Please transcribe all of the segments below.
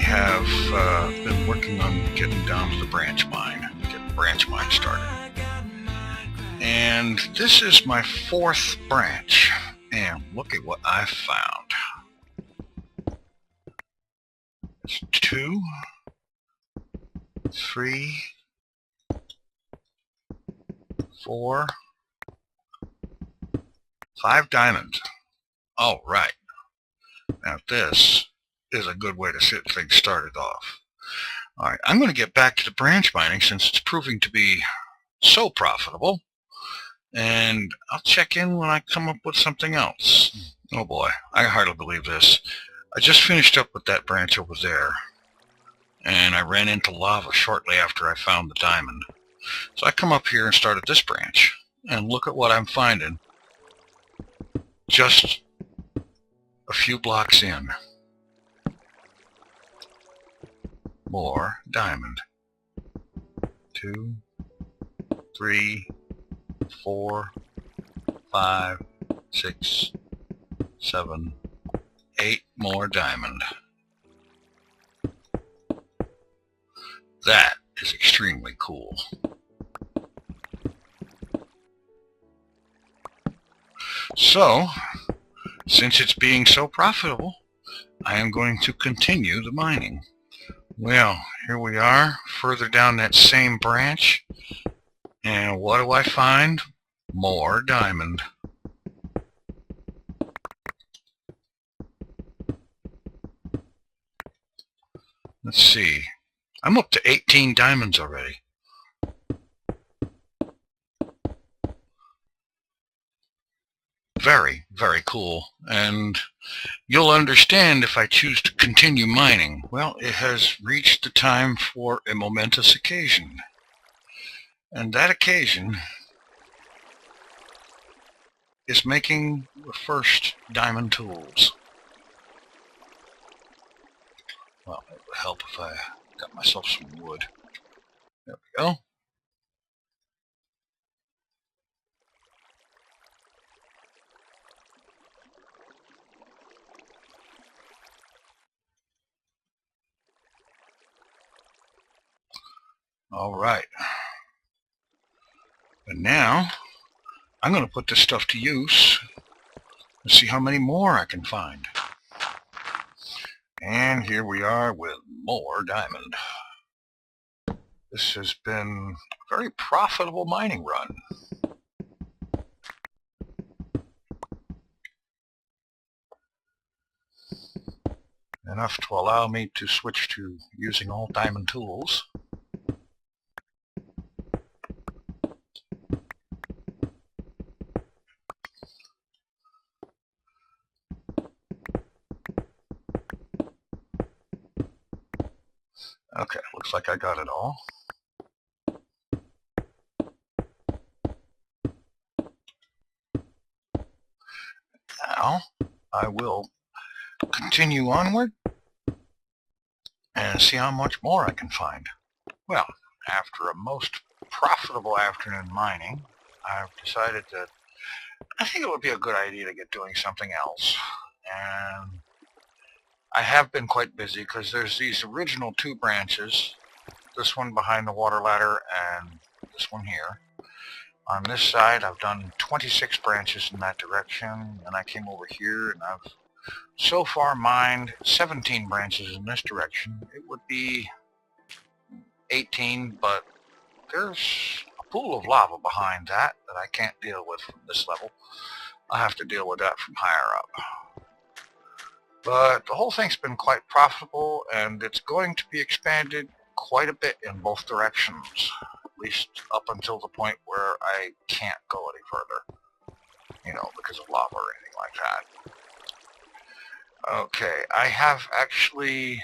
have been working on getting down to the branch mine, getting the branch mine started. And this is my fourth branch, and look at what I found. It's 2, 3, 4, 5 diamonds. All right. Now this is a good way to get things started off. All right, I'm going to get back to the branch mining since it's proving to be so profitable. And I'll check in when I come up with something else. Oh boy, I hardly believe this. I just finished up with that branch over there, and I ran into lava shortly after I found the diamond. So I come up here and started this branch, and look at what I'm finding. Just a few blocks in. More diamond. 2, 3, 4, 5, 6, 7, 8 more diamond. That is extremely cool. So, since it's being so profitable, I am going to continue the mining. Well, here we are, further down that same branch. And what do I find? More diamond. Let's see. I'm up to 18 diamonds already. Very, very cool. And you'll understand if I choose to continue mining. Well, it has reached the time for a momentous occasion. And that occasion is making the first diamond tools. Well, it would help if I got myself some wood. There we go. All right. And now I'm going to put this stuff to use and see how many more I can find. And here we are with more diamond. This has been a very profitable mining run. Enough to allow me to switch to using all diamond tools. Okay, looks like I got it all. Now, I will continue onward and see how much more I can find. Well, after a most profitable afternoon mining, I've decided that I think it would be a good idea to get doing something else. And I have been quite busy because there's these original 2 branches, this one behind the water ladder and this one here. On this side, I've done 26 branches in that direction, and I came over here and I've so far mined 17 branches in this direction. It would be 18, but there's a pool of lava behind that I can't deal with from this level. I'll have to deal with that from higher up. But the whole thing's been quite profitable, and it's going to be expanded quite a bit in both directions, at least up until the point where I can't go any further, you know, because of lava or anything like that. Okay, I have actually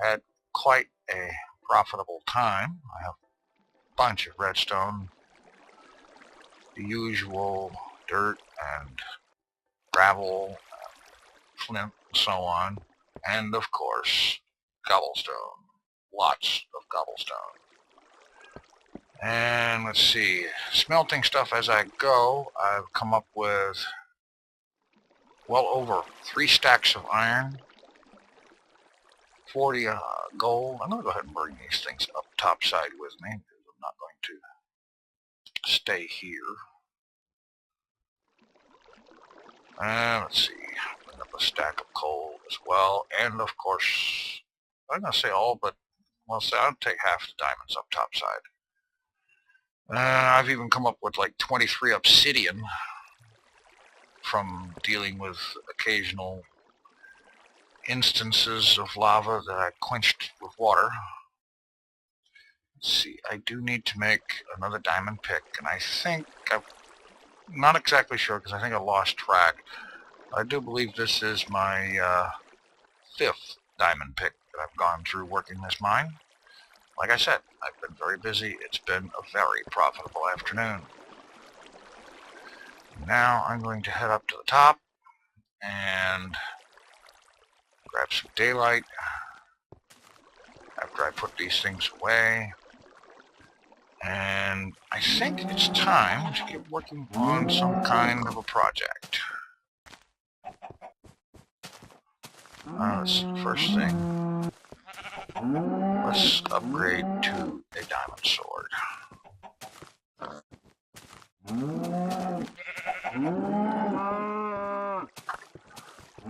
had quite a profitable time. I have a bunch of redstone, the usual dirt and gravel, flint, and so on, and of course cobblestone, lots of cobblestone. And let's see, smelting stuff as I go. I've come up with well over 3 stacks of iron, 40 gold. I'm going to go ahead and bring these things up topside with me because I'm not going to stay here. Let's see. Bring up a stack of coal as well. And of course, I'm going to say all, but well, say I'll take half the diamonds up topside. I've even come up with like 23 obsidian from dealing with occasional instances of lava that I quenched with water. Let's see, I do need to make another diamond pick, and I think I'm not exactly sure because I think I lost track. I do believe this is my 5th diamond pick that I've gone through working this mine. Like I said, I've been very busy. It's been a very profitable afternoon. Now I'm going to head up to the top and grab some daylight after I put these things away. And I think it's time to get working on some kind of a project. Let's see, first thing, let's upgrade to a diamond sword.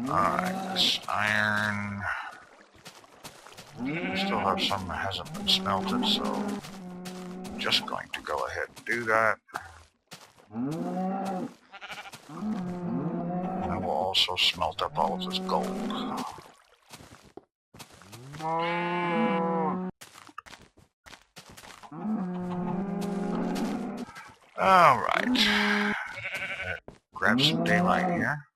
Alright, this iron, we still have some that hasn't been smelted, so I'm just going to go ahead and do that. I will also smelt up all of this gold. Alright, grab some daylight here.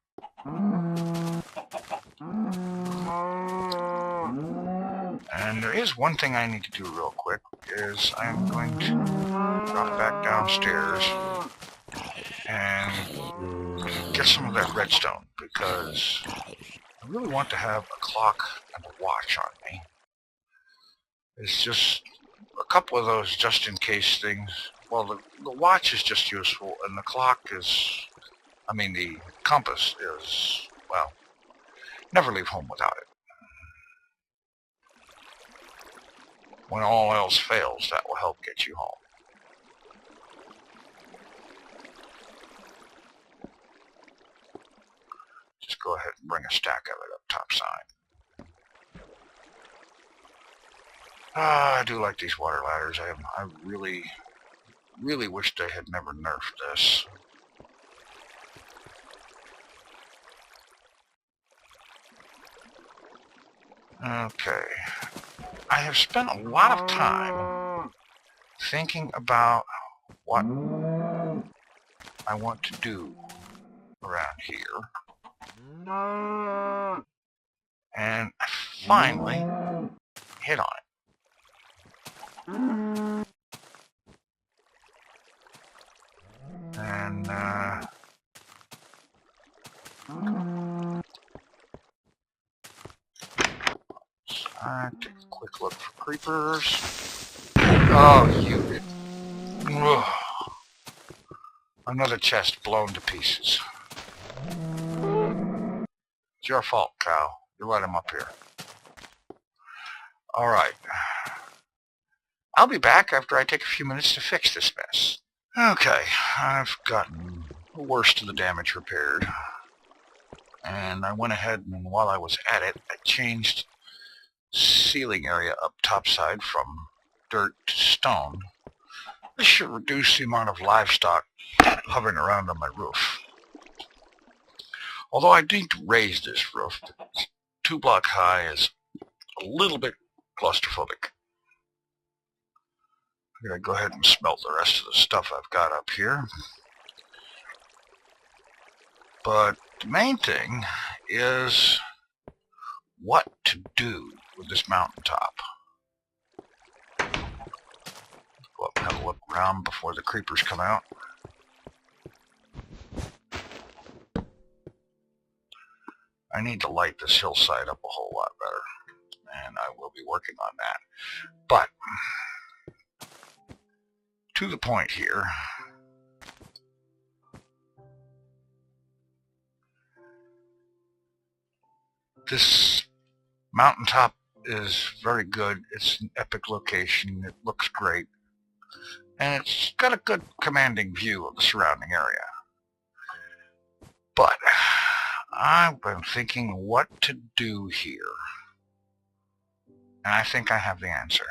And there is one thing I need to do real quick, is I'm going to drop back downstairs and get some of that redstone, because I really want to have a clock and a watch on me. It's just a couple of those just in case things. Well, the watch is just useful, and the clock is, I mean the compass is, well, never leave home without it. When all else fails, that will help get you home. Just go ahead and bring a stack of it up topside. I do like these water ladders. I really wish they had never nerfed this. Okay. I have spent a lot of time thinking about what I want to do around here. And I finally hit on it. And I take a quick look for creepers. Oh, you! Ugh. Another chest blown to pieces. It's your fault, cow. You let him up here. Alright. I'll be back after I take a few minutes to fix this mess. Okay, I've gotten the worst of the damage repaired. And I went ahead and while I was at it, I changed ceiling area up topside from dirt to stone. This should reduce the amount of livestock hovering around on my roof. Although I need to raise this roof, 2 block high is a little bit claustrophobic. I'm going to go ahead and smelt the rest of the stuff I've got up here. But the main thing is what to do with this mountaintop. Go up and have a look around before the creepers come out. I need to light this hillside up a whole lot better, and I will be working on that. But to the point here, this mountaintop is very good. It's an epic location. It looks great. And it's got a good commanding view of the surrounding area. But I've been thinking what to do here. And I think I have the answer.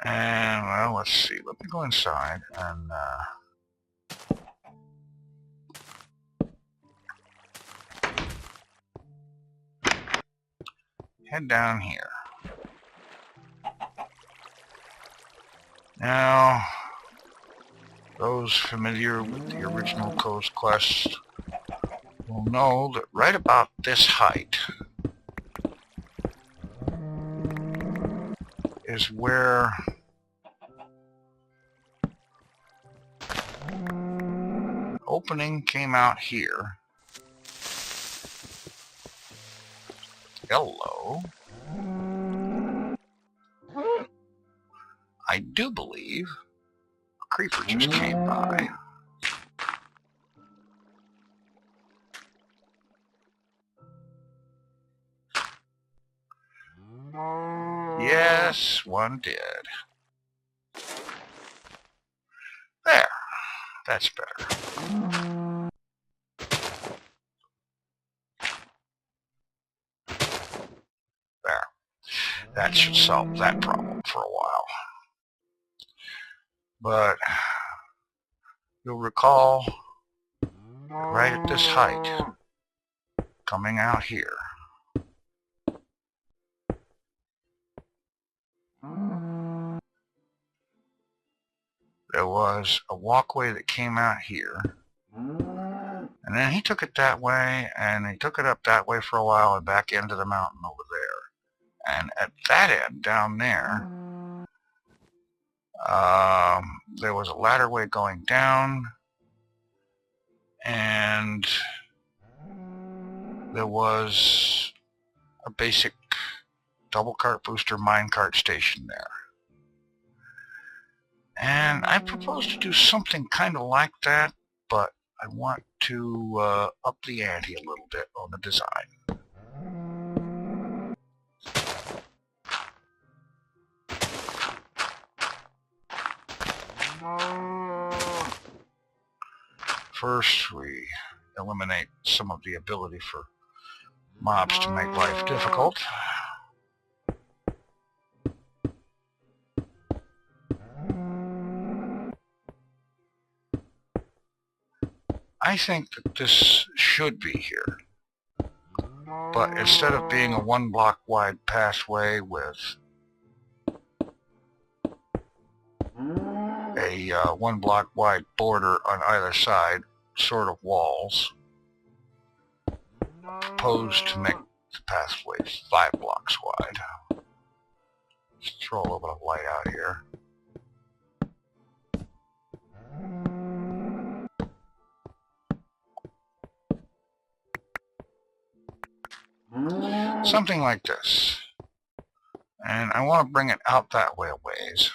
And, well, let's see. Let me go inside and head down here. Now, those familiar with the original Coast Quest will know that right about this height is where the opening came out here. Hello. I do believe a creeper just came by. Yes, one did. There. That's better. There. That should solve that problem for a while. But you'll recall, right at this height, coming out here, there was a walkway that came out here, and then he took it that way, and he took it up that way for a while and back into the mountain over there. And at that end, down there, there was a ladder way going down, and there was a basic double cart booster minecart station there. And I propose to do something kind of like that, but I want to up the ante a little bit on the design. First, we eliminate some of the ability for mobs to make life difficult. I think that this should be here, but instead of being a 1 block wide pathway with a 1 block wide border on either side, sort of walls, I propose to make the pathway 5 blocks wide. Let's throw a little bit of light out here. Something like this. And I want to bring it out that way a ways.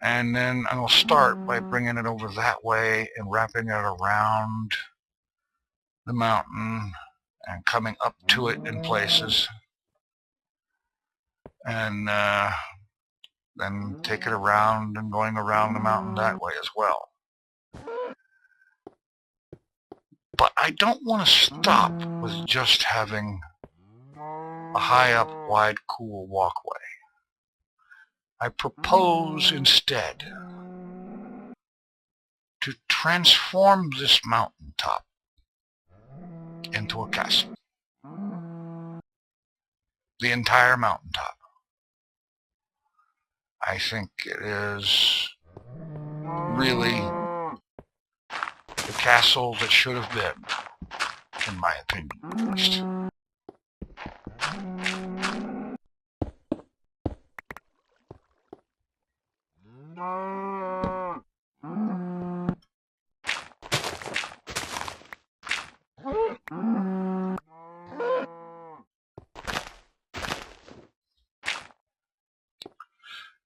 And then I will start by bringing it over that way and wrapping it around the mountain and coming up to it in places. And then take it around and going around the mountain that way as well. But I don't want to stop with just having a high up, wide, cool walkway. I propose instead to transform this mountaintop into a castle. The entire mountaintop. I think it is really the castle that should have been, in my opinion, at least.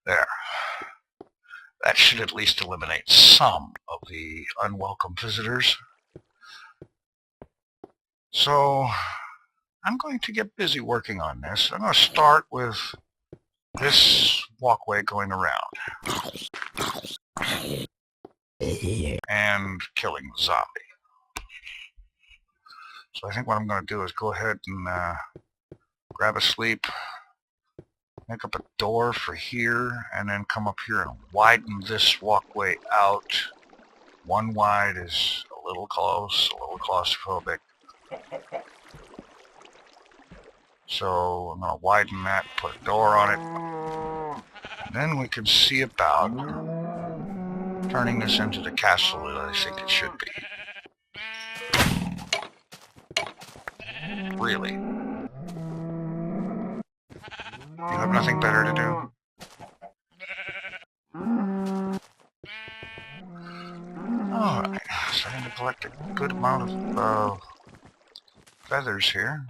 There. That should at least eliminate some of the unwelcome visitors. So I'm going to get busy working on this. I'm going to start with this walkway going around and killing the zombie. So I think what I'm going to do is go ahead and grab a sleep, make up a door for here, and then come up here and widen this walkway out. One wide is a little close, a little claustrophobic. So I'm going to widen that, put a door on it. Then we can see about turning this into the castle that I think it should be. Really. You have nothing better to do? Alright, starting to collect a good amount of feathers here.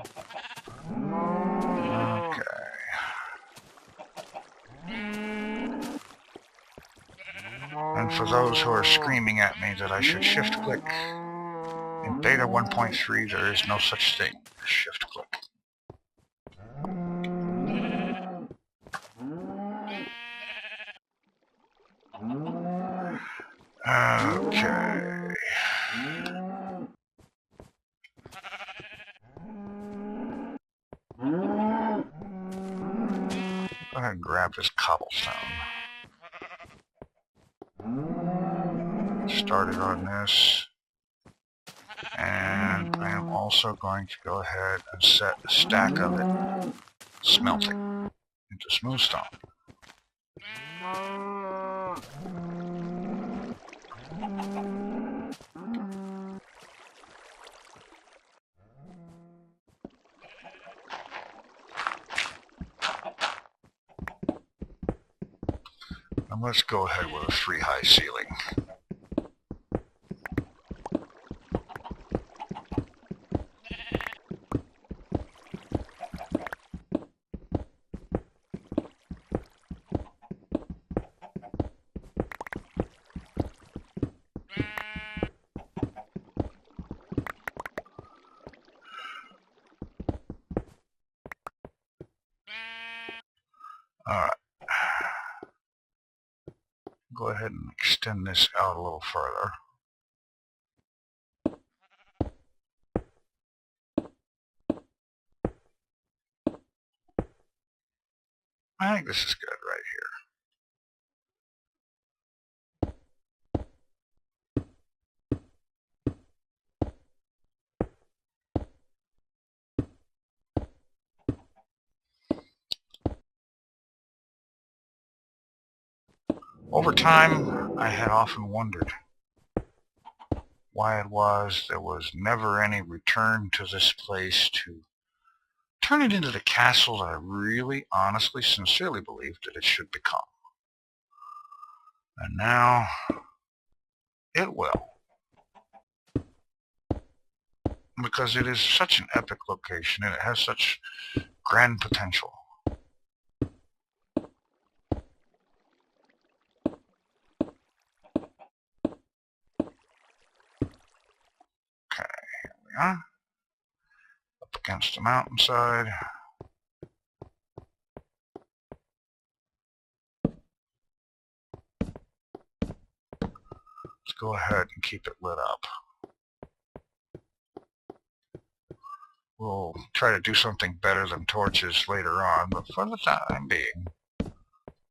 Okay. And for those who are screaming at me that I should shift click, in beta 1.3 there is no such thing as shift click. Okay. Go ahead and grab this cobblestone. Started on this. And I am also going to go ahead and set a stack of it smelting into smooth stone. And let's go ahead with a 3-high ceiling. Alright. Go ahead and extend this out a little further. I think this is good right here. Over time, I had often wondered why it was there was never any return to this place to turn it into the castle that I really, honestly, sincerely believed that it should become. And now, it will. Because it is such an epic location and it has such grand potential. Okay, here we are. Up against the mountainside. Let's go ahead and keep it lit up. We'll try to do something better than torches later on, but for the time being,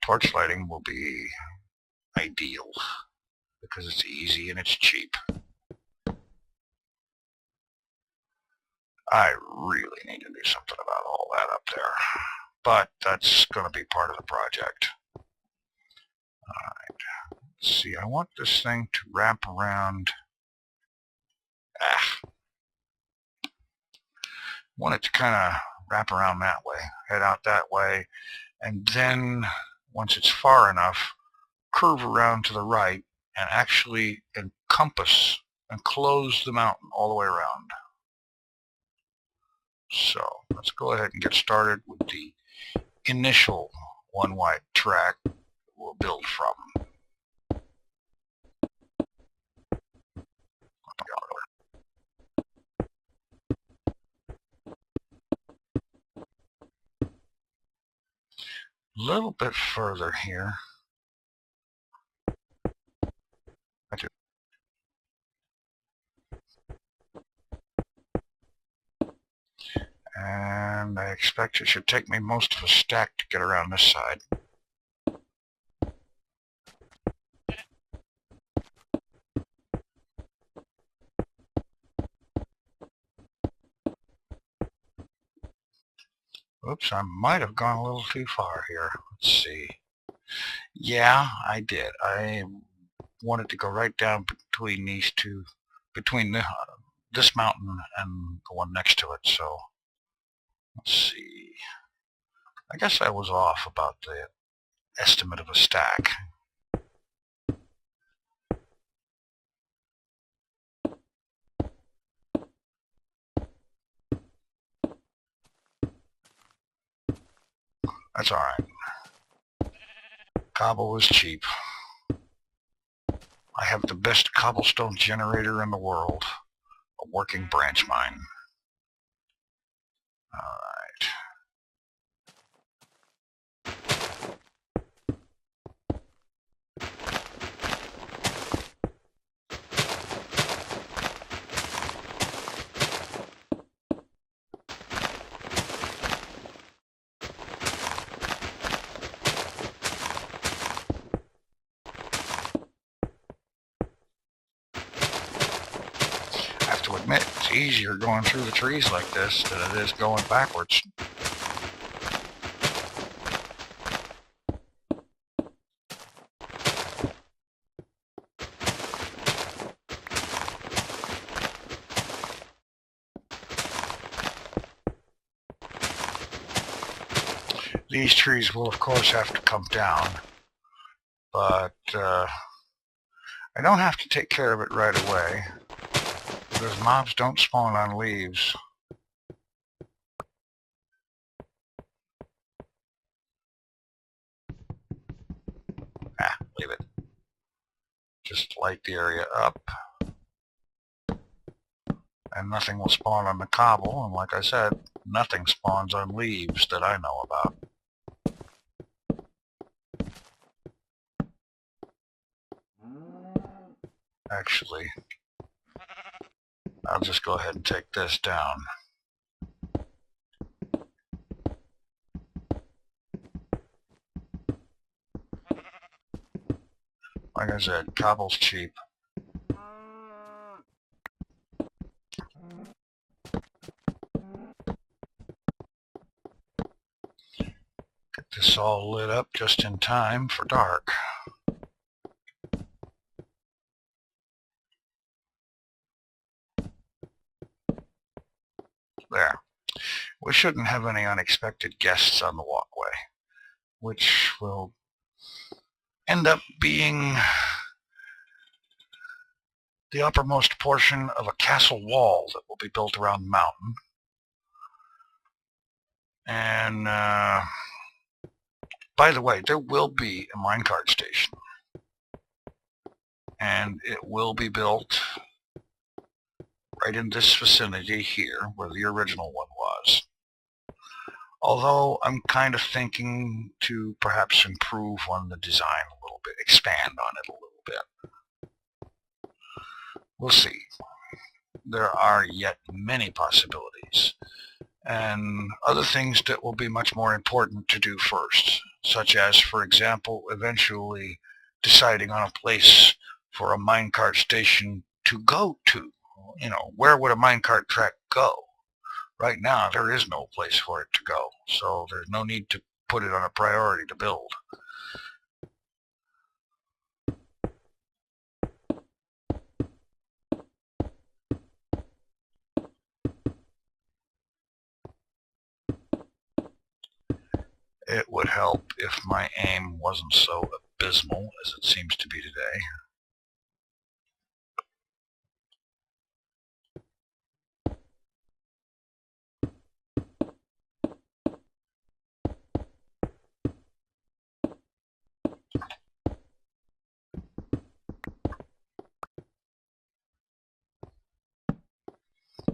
torch lighting will be ideal because it's easy and it's cheap. I really need to do something about all that up there, but that's going to be part of the project. Alright, let's see, I want this thing to wrap around. I want it to kind of wrap around that way, head out that way, and then once it's far enough, curve around to the right and actually encompass and close the mountain all the way around. So let's go ahead and get started with the initial one wide track we'll build from. little bit further here. And I expect it should take me most of a stack to get around this side. Oops, I might have gone a little too far here. Let's see. Yeah, I did. I wanted to go right down between these two, between this mountain and the one next to it. So let's see. I guess I was off about the estimate of a stack. That's all right. Cobble is cheap. I have the best cobblestone generator in the world, a working branch mine. All right. I have to admit, it's easier going through the trees like this than it is going backwards. These trees will, of course, have to come down, but I don't have to take care of it right away, because mobs don't spawn on leaves. Leave it. Just light the area up, and nothing will spawn on the cobble, and like I said, nothing spawns on leaves that I know about. Actually, I'll just go ahead and take this down. Like I said, cobble's cheap. Get this all lit up just in time for dark. There. We shouldn't have any unexpected guests on the walkway, which will end up being the uppermost portion of a castle wall that will be built around the mountain. And by the way, there will be a minecart station, and it will be built right in this vicinity here where the original one was. Although I'm kind of thinking to perhaps improve on the design a little bit, expand on it a little bit. We'll see. There are yet many possibilities, and other things that will be much more important to do first, such as, for example, eventually deciding on a place for a minecart station to go to. You know, where would a minecart track go? Right now, there is no place for it to go, so there's no need to put it on a priority to build. It would help if my aim wasn't so abysmal as it seems to be today.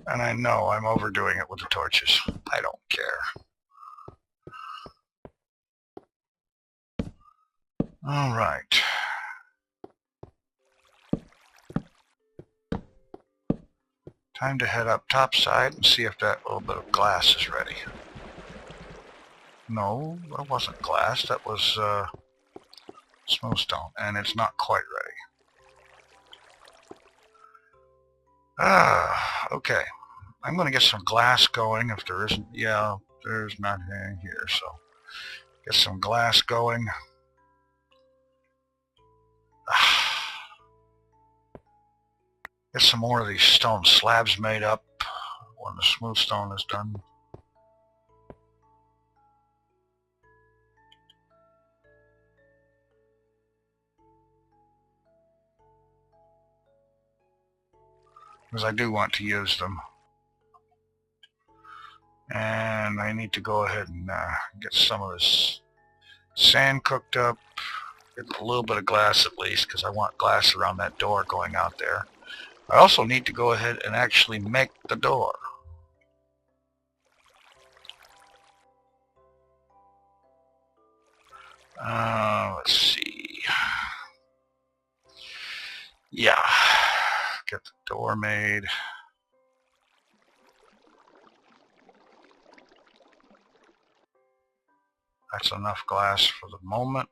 And I know I'm overdoing it with the torches. I don't care. All right. Time to head up topside and see if that little bit of glass is ready. No, that wasn't glass. That was smooth stone, and it's not quite ready. Okay. I'm going to get some glass going if there isn't. Yeah, there's nothing here, so get some glass going. Get some more of these stone slabs made up when the smooth stone is done. Because I do want to use them. And I need to go ahead and get some of this sand cooked up. Get a little bit of glass at least, because I want glass around that door going out there. I also need to go ahead and actually make the door. Let's see. Yeah, get the door made. That's enough glass for the moment.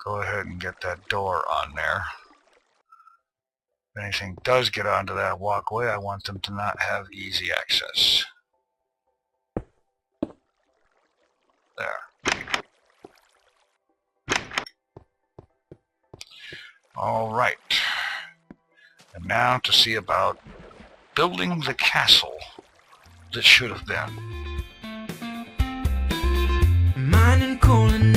Go ahead and get that door on there. If anything does get onto that walkway, I want them to not have easy access. There. All right. And now to see about building the castle that should have been. Mining coal and